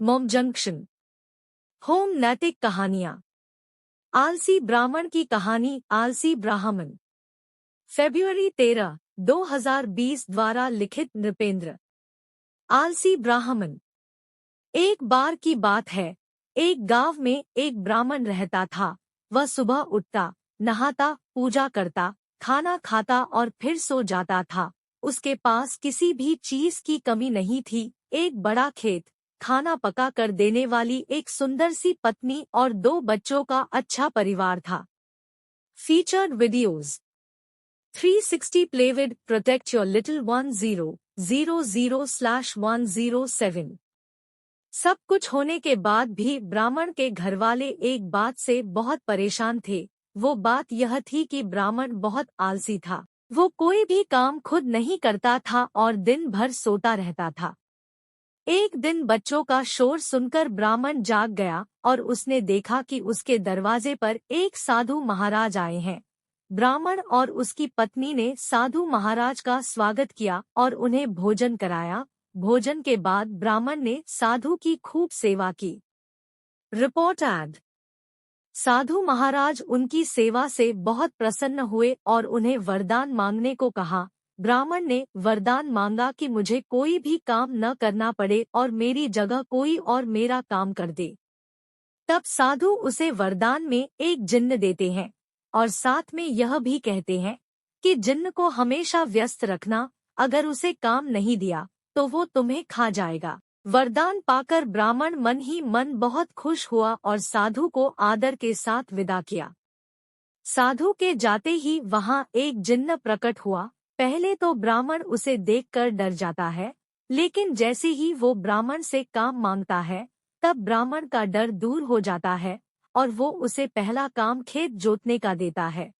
मोम junction. Home नैतिक कहानियां। आलसी ब्राह्मण की कहानी। आलसी ब्राह्मण। फरवरी 13, 2020 द्वारा लिखित। नृपेंद्र। आलसी ब्राह्मण। एक बार की बात है, एक गांव में एक ब्राह्मण रहता था। वह सुबह उठता, नहाता, पूजा करता, खाना खाता और फिर सो जाता था। उसके पास किसी भी चीज की कमी नहीं थी। एक बड़ा खेत, खाना पका कर देने वाली एक सुंदर सी पत्नी और 2 बच्चों का अच्छा परिवार था। Featured videos. 360 play with protect your little 1000/107। सब कुछ होने के बाद भी ब्राह्मण के घरवाले एक बात से बहुत परेशान थे। वो बात यह थी कि ब्राह्मण बहुत आलसी था। वो कोई भी काम खुद नहीं करता था और दिन भर सोता रहता था। एक दिन बच्चों का शोर सुनकर ब्राह्मण जाग गया और उसने देखा कि उसके दरवाजे पर एक साधु महाराज आए हैं। ब्राह्मण और उसकी पत्नी ने साधु महाराज का स्वागत किया और उन्हें भोजन कराया। भोजन के बाद ब्राह्मण ने साधु की खूब सेवा की। Report add. साधु महाराज उनकी सेवा से बहुत प्रसन्न हुए और उन्हें वरदान मांगने को कहा। ब्राह्मण ने वरदान मांगा कि मुझे कोई भी काम न करना पड़े और मेरी जगह कोई और मेरा काम कर दे। तब साधु उसे वरदान में एक जिन्न देते हैं और साथ में यह भी कहते हैं कि जिन्न को हमेशा व्यस्त रखना, अगर उसे काम नहीं दिया तो वो तुम्हें खा जाएगा। वरदान पाकर ब्राह्मण मन ही मन बहुत खुश हुआ और साधु को आदर के साथ विदा किया। साधु के जाते ही वहां एक जिन्न प्रकट हुआ। पहले तो ब्राह्मण उसे देखकर डर जाता है, लेकिन जैसे ही वो ब्राह्मण से काम मांगता है, तब ब्राह्मण का डर दूर हो जाता है और वो उसे पहला काम खेत जोतने का देता है।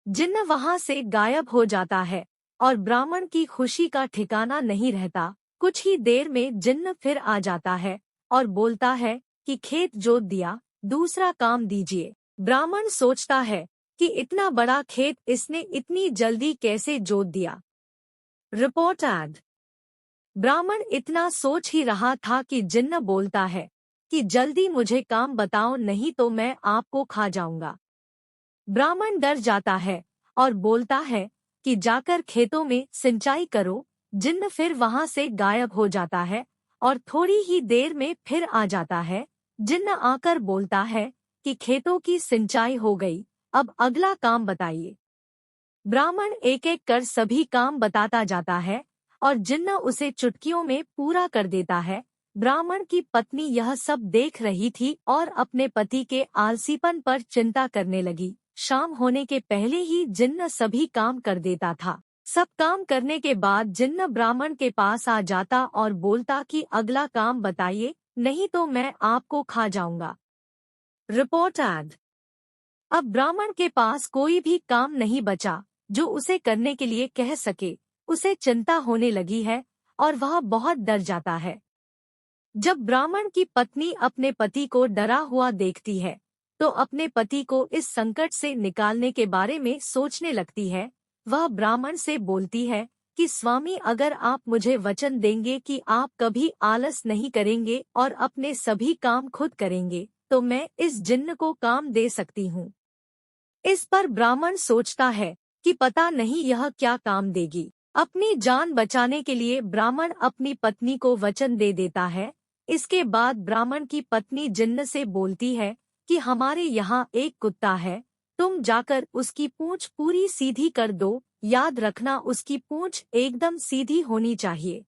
जिन्न वहां से गायब हो जाता है और ब्राह्मण की खुशी का ठिकाना नहीं रहता। कुछ ही देर में जिन्न फिर आ जाता है और बोलता है कि खेत जोत दिया, दूसरा काम दीजिए। ब्राह्मण सोचता है कि इतना बड़ा खेत इसने इतनी जल्दी कैसे जोत दिया। Report add. ब्राह्मण इतना सोच ही रहा था कि जिन्न बोलता है कि जल्दी मुझे काम बताओ, नहीं तो मैं आपको खा जाऊंगा। ब्राह्मण डर जाता है और बोलता है कि जाकर खेतों में सिंचाई करो। जिन्न फिर वहां से गायब हो जाता है और थोड़ी ही देर में फिर आ जाता है। जिन्न आकर बोलता है कि खेतों की सिंचाई हो गई, अब अगला काम बताइए। ब्राह्मण एक एक कर सभी काम बताता जाता है और जिन्न उसे चुटकियों में पूरा कर देता है। ब्राह्मण की पत्नी यह सब देख रही थी और अपने पति के आलसीपन पर चिंता करने लगी। शाम होने के पहले ही जिन्न सभी काम कर देता था। सब काम करने के बाद जिन्न ब्राह्मण के पास आ जाता और बोलता कि अगला काम बताइए, नहीं तो मैं आपको खा जाऊंगा। Report add. अब ब्राह्मण के पास कोई भी काम नहीं बचा जो उसे करने के लिए कह सके। उसे चिंता होने लगी है और वह बहुत डर जाता है। जब ब्राह्मण की पत्नी अपने पति को डरा हुआ देखती है, तो अपने पति को इस संकट से निकालने के बारे में सोचने लगती है। वह ब्राह्मण से बोलती है कि स्वामी, अगर आप मुझे वचन देंगे कि आप कभी आलस नहीं करेंगे और अपने सभी काम खुद करेंगे, तो मैं इस जिन्न को काम दे सकती हूँ। इस पर ब्राह्मण सोचता है कि पता नहीं यह क्या काम देगी। अपनी जान बचाने के लिए ब्राह्मण अपनी पत्नी को वचन दे देता है। इसके बाद ब्राह्मण की पत्नी जिन्न से बोलती है कि हमारे यहाँ एक कुत्ता है, तुम जाकर उसकी पूंछ पूरी सीधी कर दो, याद रखना उसकी पूंछ एकदम सीधी होनी चाहिए।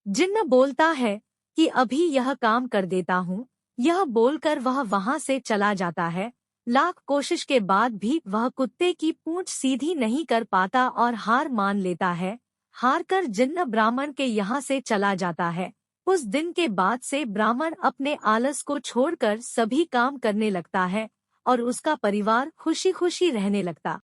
जिन्न बोलता है कि अभी यह काम कर देता हूँ। यह बोलकर वह वहां से चला जाता है। लाख कोशिश के बाद भी वह कुत्ते की पूंछ सीधी नहीं कर पाता और हार मान लेता है। हार कर जिन्न ब्राह्मण के यहाँ से चला जाता है। उस दिन के बाद से ब्राह्मण अपने आलस को छोड़कर सभी काम करने लगता है और उसका परिवार खुशी खुशी रहने लगता।